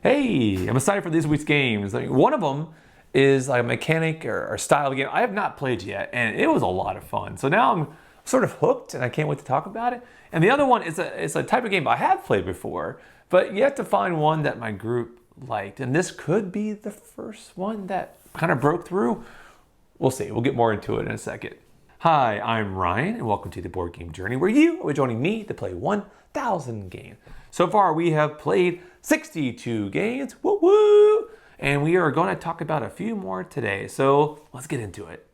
Hey, I'm excited for this week's games. One of them is like a mechanic or style game I have not played yet, and it was a lot of fun. So now I'm sort of hooked, and I can't wait to talk about it. And the other one is a type of game I have played before, but you have to find one that my group liked. And this could be the first one that kind of broke through. We'll see. We'll get more into it in a second. Hi, I'm Ryan, and welcome to the Board Game Journey, where you are joining me to play 1,000 games. So far, we have played 62 games, woo woo! And we are going to talk about a few more today, so let's get into it.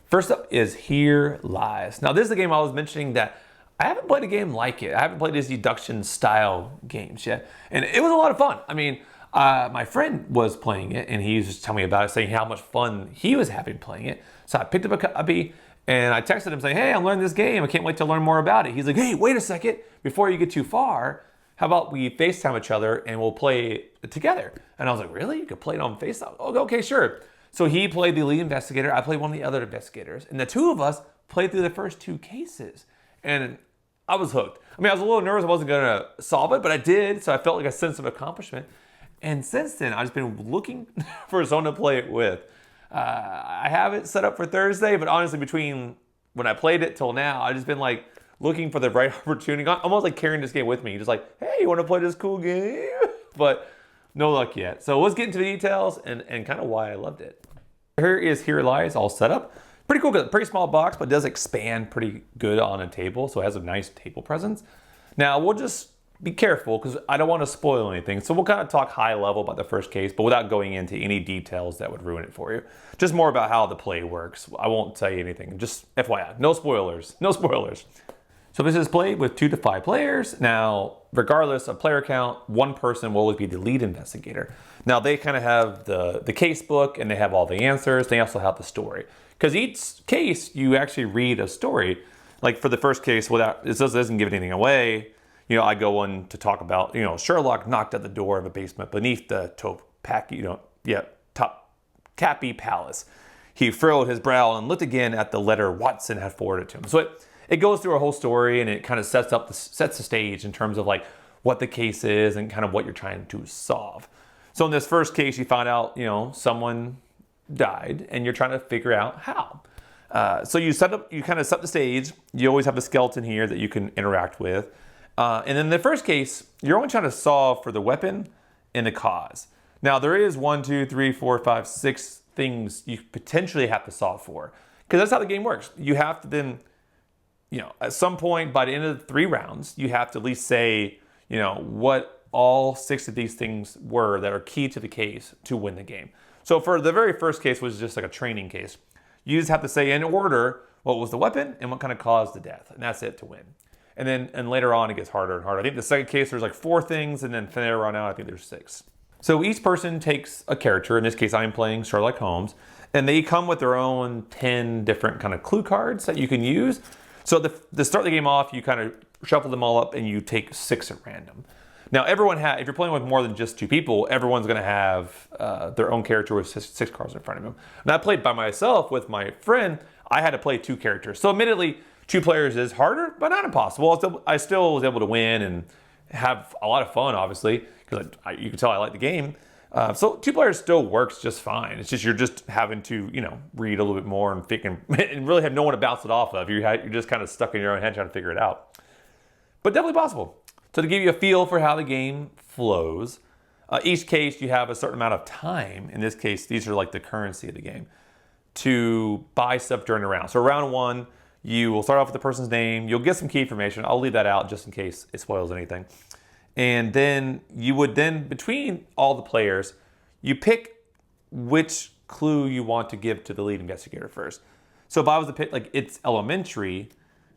First up is Here Lies. Now, this is the game I was mentioning that I haven't played a game like it. I haven't played these deduction style games yet, and it was a lot of fun. I mean, my friend was playing it, and he was just telling me about it, saying how much fun he was having playing it. So I picked up a copy, and I texted him saying, hey, I'm learning this game. I can't wait to learn more about it. He's like, hey, wait a second. Before you get too far, how about we FaceTime each other and we'll play it together? And I was like, really? You could play it on FaceTime? Oh, okay, sure. So he played the lead investigator. I played one of the other investigators. And the two of us played through the first two cases. And I was hooked. I mean, I was a little nervous I wasn't going to solve it, but I did. So I felt like a sense of accomplishment. And since then, I've just been looking for someone to play it with. I have it set up for Thursday, but honestly, between when I played it till now, I've just been like looking for the right opportunity. Almost like carrying this game with me. Just like, hey, you want to play this cool game? But no luck yet. So let's get into the details and kind of why I loved it. Here is Here Lies all set up. Pretty cool, pretty small box, but it does expand pretty good on a table. So it has a nice table presence. Now we'll just be careful because I don't want to spoil anything. So we'll kind of talk high level about the first case, but without going into any details that would ruin it for you. Just more about how the play works. I won't tell you anything. Just FYI, no spoilers, no spoilers. So this is played with 2 to 5 players. Now, regardless of player count, one person will always be the lead investigator. Now, they kind of have the case book and they have all the answers. They also have the story. Because each case, you actually read a story. Like for the first case, without it doesn't give anything away. You know, I go on to talk about, Sherlock knocked at the door of a basement beneath the Topkapi Palace. He furrowed his brow and looked again at the letter Watson had forwarded to him. So it goes through a whole story and it kind of sets the stage in terms of like what the case is and kind of what you're trying to solve. So in this first case, you find out, someone died and you're trying to figure out how. So you kind of set the stage. You always have a skeleton here that you can interact with. And in the first case, you're only trying to solve for the weapon and the cause. Now there is 1, 2, 3, 4, 5, 6 things you potentially have to solve for. Because that's how the game works. You have to then, at some point by the end of the 3 rounds, you have to at least say, what all 6 of these things were that are key to the case to win the game. So for the very first case, was just like a training case. You just have to say in order what was the weapon and what kind of caused the death. And that's it to win. And later on, it gets harder and harder. I think the second case, there's like 4 things, and then from there on out, I think there's 6. So each person takes a character. In this case, I'm playing Sherlock Holmes, and they come with their own 10 different kind of clue cards that you can use. So to start the game off, you kind of shuffle them all up, and you take 6 at random. Now, if you're playing with more than just 2 people, everyone's going to have their own character with 6 cards in front of them. And I played by myself with my friend. I had to play 2 characters. So admittedly, 2 players is harder, but not impossible. I still was able to win and have a lot of fun, obviously, because you can tell I like the game. So 2 players still works just fine. It's just you're just having to, read a little bit more and think and really have no one to bounce it off of. You're just kind of stuck in your own head trying to figure it out. But definitely possible. So to give you a feel for how the game flows, each case you have a certain amount of time. In this case, these are like the currency of the game, to buy stuff during the round. So round 1, you will start off with the person's name. You'll get some key information. I'll leave that out just in case it spoils anything. And then you would between all the players, you pick which clue you want to give to the lead investigator first. So if I was to pick, like, it's elementary,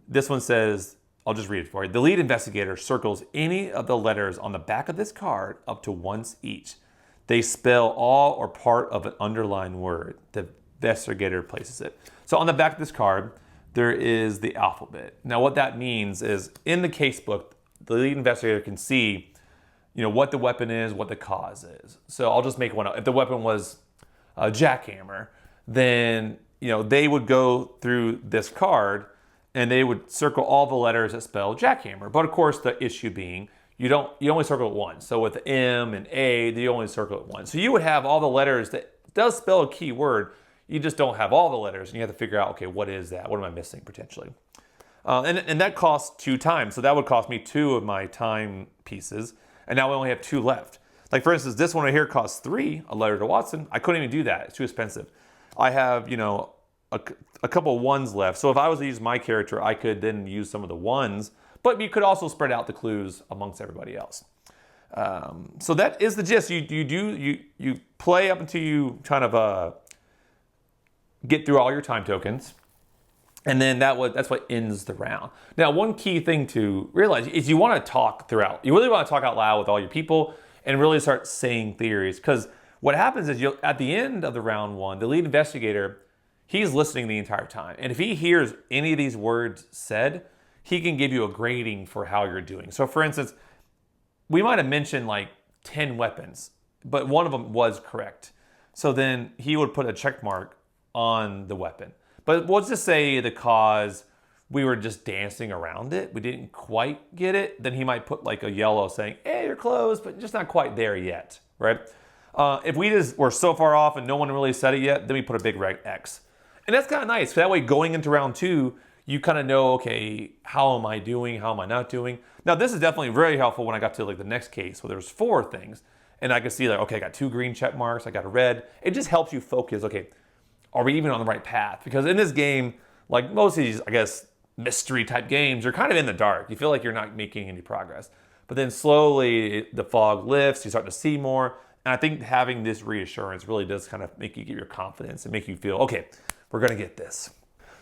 this one says, I'll just read it for you. The lead investigator circles any of the letters on the back of this card up to once each. They spell all or part of an underlined word. The investigator places it. So on the back of this card, there is the alphabet. Now what that means is in the case book, the lead investigator can see, what the weapon is, what the cause is. So I'll just make one up. If the weapon was a jackhammer, then, they would go through this card and they would circle all the letters that spell jackhammer. But of course, the issue being, you only circle it once. So with M and A, you only circle it once. So you would have all the letters that does spell a key word. You just don't have all the letters, and you have to figure out, okay, what is that? What am I missing potentially? And that costs 2 times. So that would cost me 2 of my time pieces, and now we only have 2 left. Like for instance, this one right here costs 3, a letter to Watson. I couldn't even do that. It's too expensive. I have, a couple of 1s left. So if I was to use my character, I could then use some of the 1s, but you could also spread out the clues amongst everybody else. So that is the gist. You play up until you kind of get through all your time tokens, and then that's what ends the round. Now, one key thing to realize is you want to talk throughout. You really want to talk out loud with all your people and really start saying theories, because what happens is at the end of the round 1, the lead investigator, he's listening the entire time, and if he hears any of these words said, he can give you a grading for how you're doing. So for instance, we might have mentioned like 10 weapons, but one of them was correct. So then he would put a check mark on the weapon. But let's just say the cause, we were just dancing around it, we didn't quite get it, then he might put like a yellow saying, hey, you're close, but just not quite there yet, right? If we just were so far off and no one really said it yet, then we put a big red X. And that's kind of nice. That way, going into round 2, you kind of know, okay, how am I doing? How am I not doing? Now, this is definitely very helpful when I got to like the next case where there's 4 things. And I could see like, okay, I got 2 green check marks, I got a red. It just helps you focus, okay, are we even on the right path? Because in this game, like most of these, I guess, mystery type games, you're kind of in the dark. You feel like you're not making any progress. But then slowly the fog lifts, you start to see more. And I think having this reassurance really does kind of make you get your confidence and make you feel, okay, we're going to get this.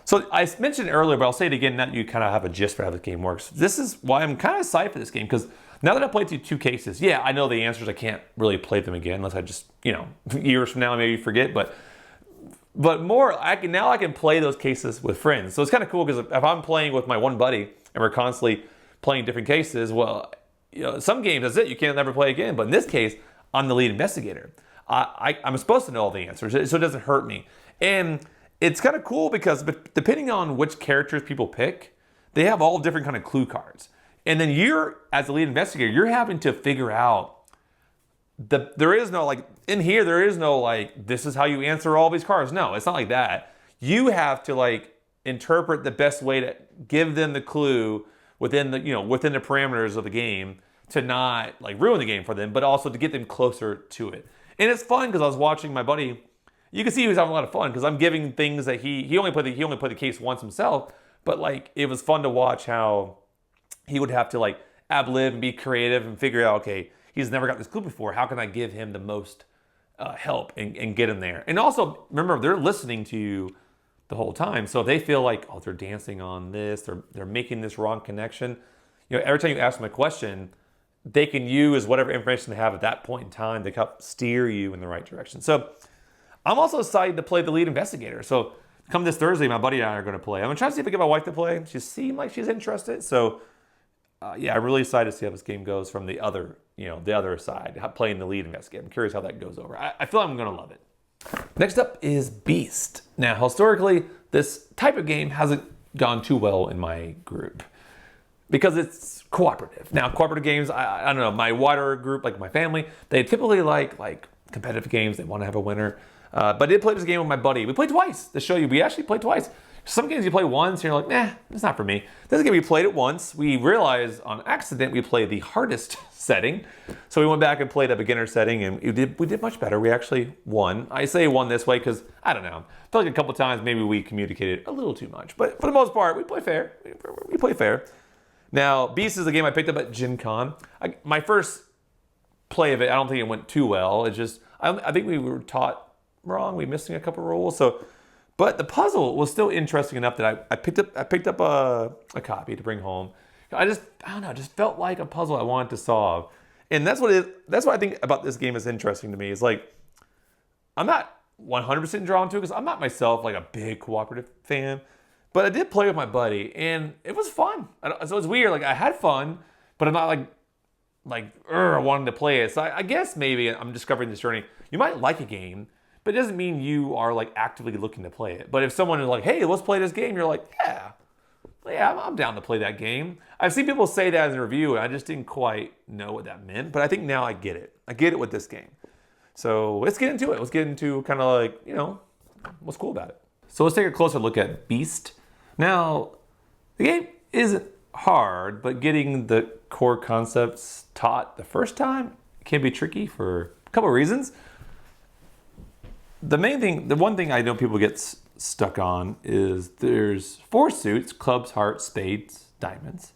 So I mentioned it earlier, but I'll say it again, now that you kind of have a gist for how this game works. This is why I'm kind of excited for this game, because now that I played through 2 cases, yeah, I know the answers. I can't really play them again unless I just, years from now maybe forget. But more, I can play those cases with friends. So it's kind of cool, because if I'm playing with my one buddy and we're constantly playing different cases, well, some games, that's it. You can't never play again. But in this case, I'm the lead investigator. I'm supposed to know all the answers, so it doesn't hurt me. And it's kind of cool because depending on which characters people pick, they have all different kind of clue cards. And then as the lead investigator, you're having to figure out there is no this is how you answer all these cards. No, it's not like that. You have to interpret the best way to give them the clue within the parameters of the game to not ruin the game for them, but also to get them closer to it. And it's fun because I was watching my buddy. You can see he was having a lot of fun because I'm giving things that he only played the case once himself, but it was fun to watch how he would have to ad-lib and be creative and figure out, okay, he's never got this clue before. How can I give him the most help and get him there? And also, remember, they're listening to you the whole time. So if they feel they're dancing on this, they're making this wrong connection, every time you ask them a question, they can use whatever information they have at that point in time to help steer you in the right direction. So I'm also excited to play the lead investigator. So come this Thursday, my buddy and I are going to play. I'm going to try to see if I can get my wife to play. She seemed like she's interested. So I'm really excited to see how this game goes from the other side, playing the lead investigator. I'm curious how that goes over. I feel like I'm going to love it. Next up is Beast. Now, historically, this type of game hasn't gone too well in my group because it's cooperative. Now, cooperative games, I don't know, my wider group, like my family, they typically like competitive games. They want to have a winner. But I did play this game with my buddy. We played twice to show you. We actually played twice. Some games you play once and you're like, nah, it's not for me. This game we played it once. We realized on accident we played the hardest setting. So we went back and played a beginner setting and we did much better. We actually won. I say won this way because, I don't know, I feel like a couple times maybe we communicated a little too much. But for the most part, we play fair. We play fair. Now, Beast is a game I picked up at Gen Con. My first play of it, I don't think it went too well. It's just, I think we were taught wrong. We missing a couple rules. But the puzzle was still interesting enough that I picked up a copy to bring home. I don't know, just felt like a puzzle I wanted to solve. And that's what I think about this game is interesting to me. Is I'm not 100% drawn to it because I'm not myself a big cooperative fan. But I did play with my buddy and it was fun. So it's weird. I had fun, but I'm not I wanted to play it. So I guess maybe I'm discovering this journey. You might like a game, but it doesn't mean you are actively looking to play it. But if someone is hey, let's play this game, you're yeah, yeah, I'm down to play that game. I've seen people say that in a review, and I just didn't quite know what that meant. But I think now I get it. I get it with this game. So let's get into it. Let's get into kind of like, what's cool about it. So let's take a closer look at Beast. Now, the game isn't hard, but getting the core concepts taught the first time can be tricky for a couple of reasons. The one thing I know people get stuck on is there's 4 suits: clubs, hearts, spades, diamonds.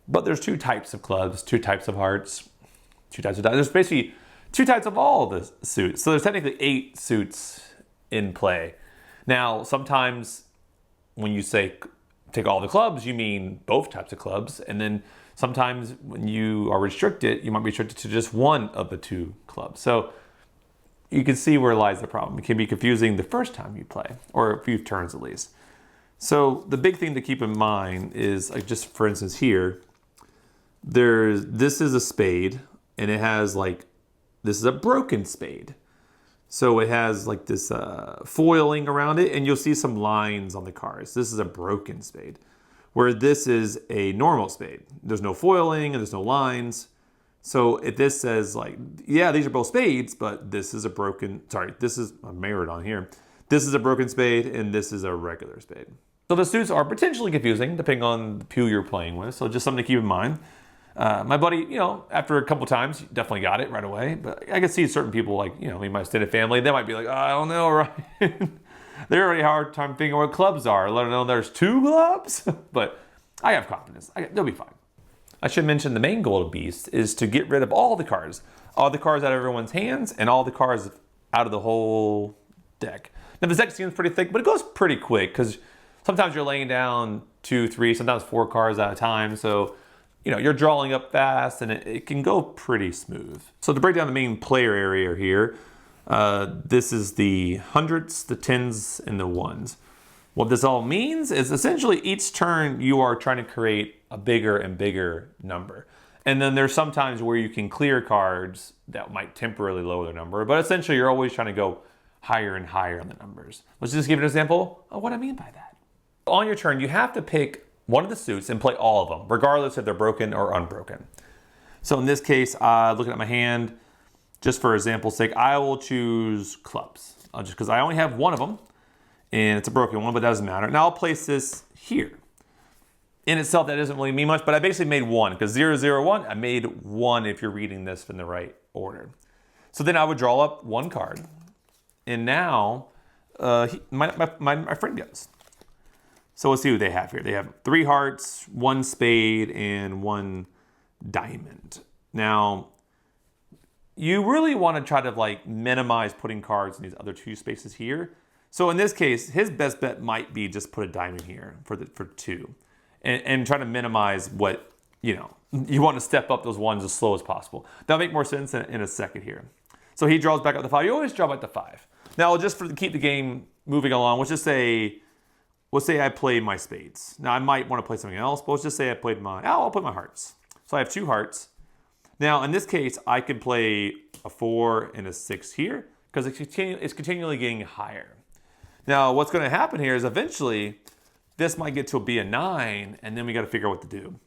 But there's 2 types of clubs, 2 types of hearts, 2 types of diamonds. There's basically 2 types of all the suits. So there's technically 8 suits in play. Now, sometimes when you say take all the clubs, you mean both types of clubs. And then sometimes when you are restricted, you might be restricted to just one of the 2 clubs. So you can see where lies the problem. It can be confusing the first time you play, or a few turns at least. So the big thing to keep in mind is, like, just for instance here, this is a spade, and it has this is a broken spade. So it has like this foiling around it, and you'll see some lines on the cards. This is a broken spade, where this is a normal spade. There's no foiling and there's no lines. So if this says yeah, these are both spades, but this is a broken, this is a mirrored on here. This is a broken spade and this is a regular spade. So the suits are potentially confusing depending on who you're playing with. So just something to keep in mind. My buddy, after a couple times, definitely got it right away. But I can see certain people, in my extended family, they might be like, I don't know, right? They're already hard time figuring what clubs are, let alone there's 2 clubs. But I have confidence. They'll be fine. I should mention the main goal of Beast is to get rid of all the cards out of everyone's hands and all the cards out of the whole deck. Now, this deck seems pretty thick, but it goes pretty quick because sometimes you're laying down 2, 3, sometimes 4 cards at a time. So, you're drawing up fast and it can go pretty smooth. So to break down the main player area here, this is the hundreds, the tens, and the ones. What this all means is essentially each turn you are trying to create a bigger and bigger number. And then there's sometimes where you can clear cards that might temporarily lower their number, but essentially you're always trying to go higher and higher on the numbers. Let's just give an example of what I mean by that. On your turn, you have to pick one of the suits and play all of them, regardless if they're broken or unbroken. So in this case, looking at my hand, just for example's sake, I will choose clubs, just because I only have one of them, and it's a broken one, but it doesn't matter. Now I'll place this here. In itself, that doesn't really mean much, but I basically made 1, because 0, 0, 1, I made 1 if you're reading this in the right order. So then I would draw up 1 card, and now my friend goes. So let's see what they have here. They have 3 hearts, 1 spade, and 1 diamond. Now, you really want to try to minimize putting cards in these other 2 spaces here. So in this case, his best bet might be just put a diamond here for 2. And try to minimize what, you want to step up those ones as slow as possible. That'll make more sense in a second here. So he draws back up the 5. You always draw back the 5. Now, just to keep the game moving along, let's say I played my spades. Now, I might want to play something else, but let's just say I played I'll play my hearts. So I have 2 hearts. Now, in this case, I could play a 4 and a 6 here because it's continually getting higher. Now, what's going to happen here is eventually this might get to be a 9, and then we got to figure out what to do.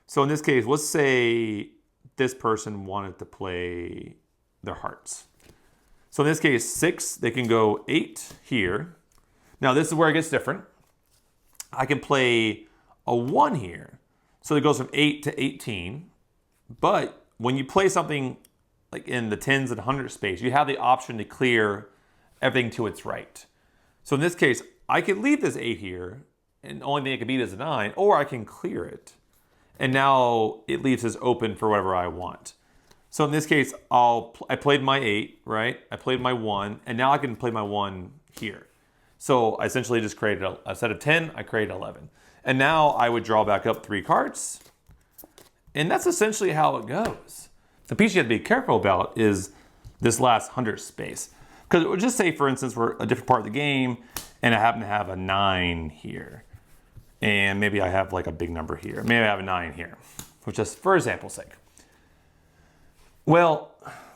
So in this case, let's say this person wanted to play their hearts. So in this case, 6, they can go 8 here. Now, this is where it gets different. I can play a 1 here. So it goes from 8 to 18. But when you play something like in the tens and hundreds space, you have the option to clear everything to its right. So in this case, I could leave this 8 here, and the only thing it could beat is a 9, or I can clear it. And now it leaves this open for whatever I want. So in this case, I played my 8, right? I played my 1, and now I can play my 1 here. So I essentially just created a set of 10, I created 11. And now I would draw back up 3 cards. And that's essentially how it goes. The piece you have to be careful about is this last 100 space. Because it would just say, for instance, we're a different part of the game, and I happen to have a 9 here. And maybe I have like a big number here. Maybe I have a 9 here, which just for example's sake. Well,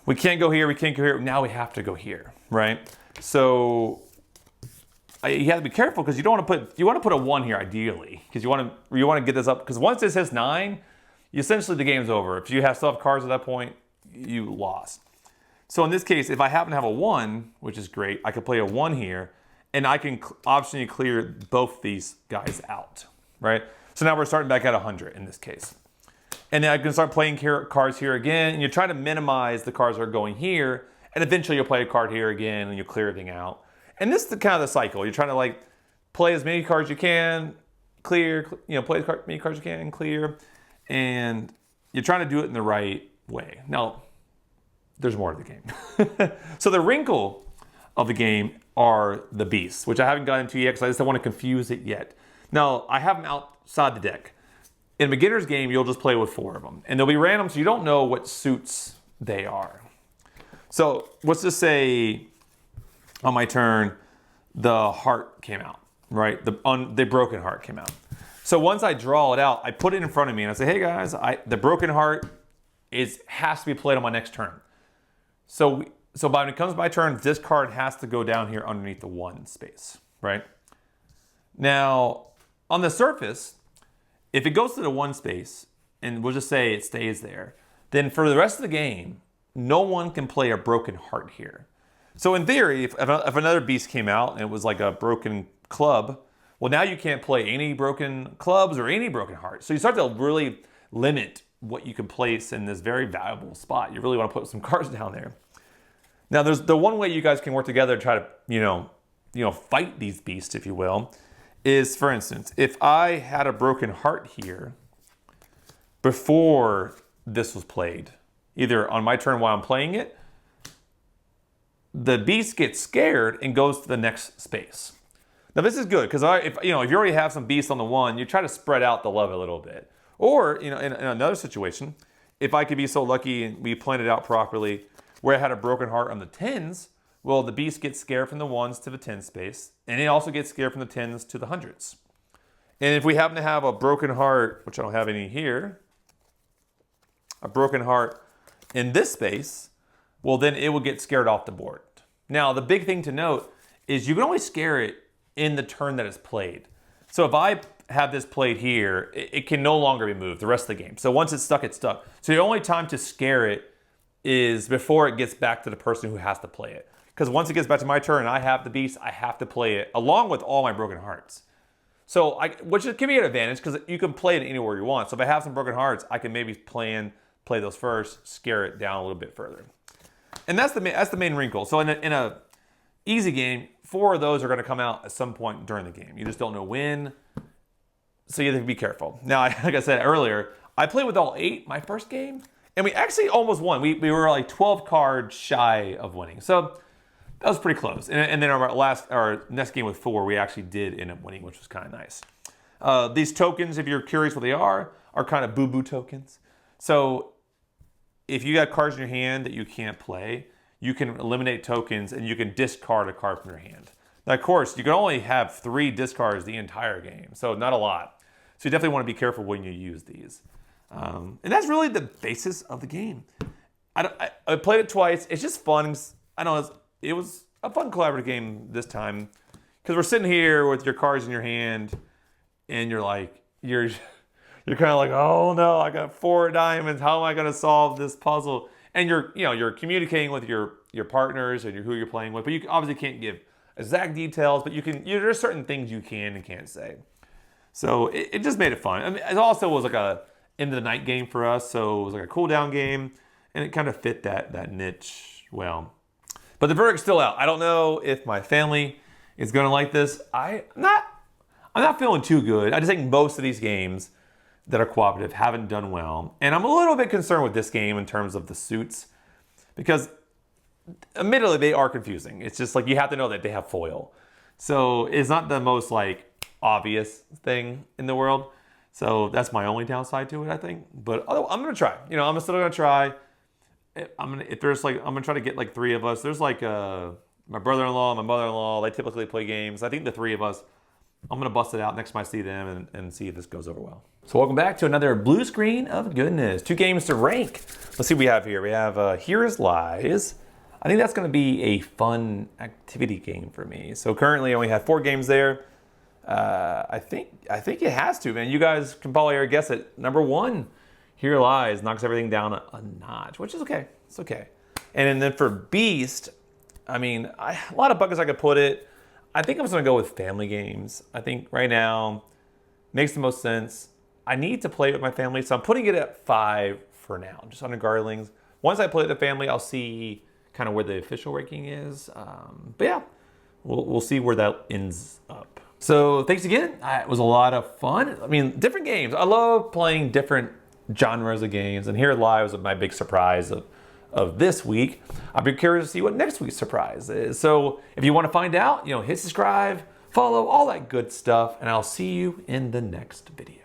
we can't go here, we can't go here. Now we have to go here, right? So you have to be careful because you want to put a 1 here ideally because you want to get this up because once this hits 9, essentially the game's over. If you still have cards at that point, you lost. So in this case, if I happen to have a 1, which is great, I can play a 1 here, and I can optionally clear both these guys out, right? So now we're starting back at 100 in this case. And then I can start playing cards here again, and you try to minimize the cards that are going here, and eventually you'll play a card here again, and you'll clear everything out. And this is kind of the cycle. You're trying to like play as many cards you can, clear, play as many cards you can, clear, and you're trying to do it in the right way. Now, there's more to the game. So the wrinkle of the game are the beasts, which I haven't gotten into yet because I just don't want to confuse it yet. Now, I have them outside the deck. In a beginner's game, you'll just play with 4 of them. And they'll be random, so you don't know what suits they are. So let's just say on my turn, the heart came out, right? The broken heart came out. So once I draw it out, I put it in front of me and I say, hey guys, the broken heart has to be played on my next turn. So when it comes to my turn, this card has to go down here underneath the 1 space, right? Now, on the surface, if it goes to the 1 space, and we'll just say it stays there, then for the rest of the game, no one can play a broken heart here. So in theory, if another beast came out and it was like a broken club, well, now you can't play any broken clubs or any broken hearts. So you start to really limit what you can place in this very valuable spot. You really want to put some cards down there. Now, there's the one way you guys can work together to try to, fight these beasts, if you will, is, for instance, if I had a broken heart here before this was played, either on my turn while I'm playing it, the beast gets scared and goes to the next space. Now, this is good because if you already have some beasts on the 1, you try to spread out the love a little bit. Or, in another situation, if I could be so lucky and we planned it out properly, where I had a broken heart on the 10s, well, the beast gets scared from the 1s to the 10 space, and it also gets scared from the 10s to the 100s. And if we happen to have a broken heart, which I don't have any here, a broken heart in this space, well, then it will get scared off the board. Now, the big thing to note is you can only scare it in the turn that it's played. So if I have this played here, it can no longer be moved the rest of the game. So once it's stuck, it's stuck. So the only time to scare it is before it gets back to the person who has to play it. Because once it gets back to my turn and I have the beast, I have to play it along with all my broken hearts. So, which can be an advantage because you can play it anywhere you want. So if I have some broken hearts, I can maybe play those first, scare it down a little bit further. And that's the main wrinkle. So in a easy game, 4 of those are going to come out at some point during the game. You just don't know when. So you have to be careful. Now, like I said earlier, I played with all 8 my first game, and we actually almost won. We were like 12 cards shy of winning. So that was pretty close. And then our next game with 4, we actually did end up winning, which was kind of nice. These tokens, if you're curious what they are kind of boo-boo tokens. So if you got cards in your hand that you can't play, you can eliminate tokens and you can discard a card from your hand. Now, of course, you can only have 3 discards the entire game, so not a lot. So you definitely want to be careful when you use these. And that's really the basis of the game. I played it twice. It's just fun. It was a fun collaborative game this time because we're sitting here with your cards in your hand, and you're kind of like, oh no, I got 4 diamonds. How am I going to solve this puzzle? And you're communicating with your partners and who you're playing with, but you obviously can't give exact details. But there's certain things you can and can't say. So it just made it fun. I mean, it also was like a end of the night game for us, so it was like a cool down game, and it kind of fit that niche well. But the verdict's still out. I don't know if my family is going to like this. I'm not feeling too good. I just think most of these games that are cooperative haven't done well, and I'm a little bit concerned with this game in terms of the suits, because admittedly they are confusing. It's just like you have to know that they have foil, so it's not the most obvious thing in the world. So that's my only downside to it, I think. But I'm gonna try. I'm still gonna try. I'm gonna try to get 3 of us. There's my brother-in-law, my mother-in-law. They typically play games. I think the 3 of us. I'm gonna bust it out next time I see them and see if this goes over well. So welcome back to another blue screen of goodness. 2 games to rank. Let's see what we have here. We have Here Lies. I think that's going to be a fun activity game for me. So currently I only have 4 games there. I think it has to, man. You guys can probably already guess it. Number 1, Here Lies, knocks everything down a notch, which is okay. It's okay. And then for Beast, I mean, a lot of buckets I could put it. I think I'm just going to go with family games. I think right now makes the most sense. I need to play with my family, so I'm putting it at 5 for now, just under Garlings. Once I play with the family, I'll see kind of where the official ranking is. But yeah, we'll see where that ends up. So thanks again. It was a lot of fun. I mean, different games. I love playing different genres of games, and Here Lies was my big surprise of this week. I'll be curious to see what next week's surprise is. So if you want to find out, hit subscribe, follow, all that good stuff, and I'll see you in the next video.